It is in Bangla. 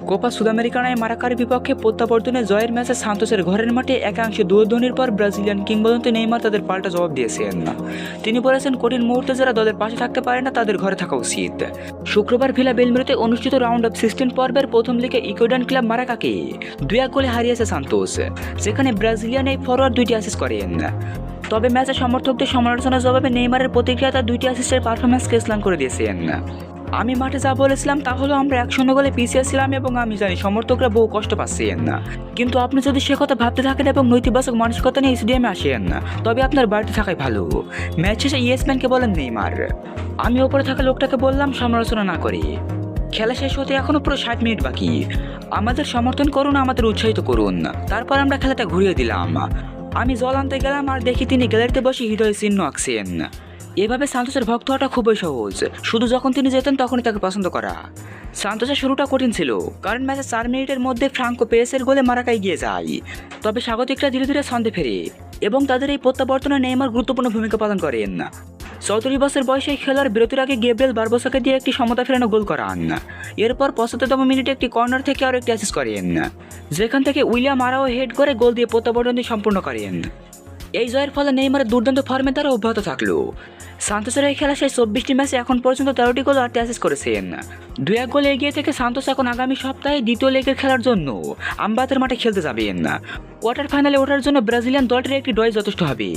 কোপা সুদামেরিকানায় মারাকার বিপক্ষে প্রত্যাবর্তনে জয়ের ম্যাচে সান্তোসের ঘরের মাঠে একাংশে দৌড়ধ্বনির পর ব্রাজিলিয়ান কিংবদন্তি নেইমার তাদের পাল্টা জবাব দিয়েছেন। তিনি বলেছেন, কঠিন মুহূর্তে যারা দলের পাশে থাকতে পারে না তাদের ঘরে থাকা উচিত। শুক্রবার ভিলা বেলমিরোতে অনুষ্ঠিত রাউন্ড অফ 16 পর্বের প্রথম লিগে ইকুয়েডান ক্লাব মারাকাকে 2-1 গোলে হারিয়েছে সান্তোস, যেখানে ব্রাজিলিয়ান এই ফরোয়ার্ড 2টি অ্যাসিস্ট করেন। তবে ম্যাচে সমর্থকদের সমালোচনার জবাবে নেইমারের প্রতিক্রিয়া তার 2টি অ্যাসিস্টের পারফরম্যান্সকে স্লান করে দিয়েছেন। আমি মাঠে যা বলেছিলাম তা হলো আমরা 1-0 গোলে পিছিয়ে ছিলাম এবং আমি জানি সমর্থকরা বহু কষ্ট পাচ্ছেন না, কিন্তু আপনি যদি সে কথা ভাবতে থাকেন এবং নৈতিবাচক মানসিকতা নিয়ে স্টেডিয়ামে আসেন তবে আপনার বাড়িতে থাকাই ভালো। ম্যাচ শেষে ইএসপিএনকে বলেন নেইমার, আমি ওপরে থাকা লোকটাকে বললাম সমালোচনা না করে। খেলা শেষ হতে এখনো পুরো 60 মিনিট বাকি। আমাদের সমর্থন করুন, আমাদের উৎসাহিত করুন। তারপর আমরা খেলাটা ঘুরিয়ে দিলাম। আমি জল আনতে গেলাম আর দেখি তিনি গ্যালারিতে বসে হৃদয় চিহ্ন আঁকছেন। এভাবে সান্তোসের ভক্ত হওয়াটা খুবই সহজ, শুধু যখন তিনি যেতেন তখনই তাকে পছন্দ করা। সান্তোসের শুরুটা কঠিন ছিল, কারণ ম্যাচে 4 মিনিটের মধ্যে ফ্রাঙ্কো পেরেসের গোলে মারাকা এগিয়ে যায়। তবে স্বাগতিকরা ধীরে ধীরে ছন্দে ফেরে এবং তাদের এই প্রত্যাবর্তনে নেইমার গুরুত্বপূর্ণ ভূমিকা পালন করেন। 34 বছর বয়সে খেলার বিরতির আগে গ্যাব্রিয়েল বারবোসাকে দিয়ে একটি সমতা ফেরানো গোল করান। এরপর 75তম মিনিটে একটি কর্নার থেকে আরও একটি অ্যাসিস্ট করেন, যেখান থেকে উইলিয়াম আরাও হেড করে গোল দিয়ে প্রত্যাবর্তনটি সম্পূর্ণ করেন। এই জয়ের ফলে নেইমারের দুর্দান্ত ফর্মে তারা অব্যাহত থাকলো। সান্তোসের এই খেলা শেষ 24টি ম্যাচে এখন পর্যন্ত 13টি গোল আর 8টি অ্যাসিস্ট করেছেন। 2-1 গোলে এগিয়ে থেকে সান্তোস এখন আগামী সপ্তাহে দ্বিতীয় লেগের খেলার জন্য আমবাতের মাঠে খেলতে যাবেন। কোয়ার্টার ফাইনালে ওঠার জন্য ব্রাজিলিয়ান দলটির একটি ড্রই যথেষ্ট হবে।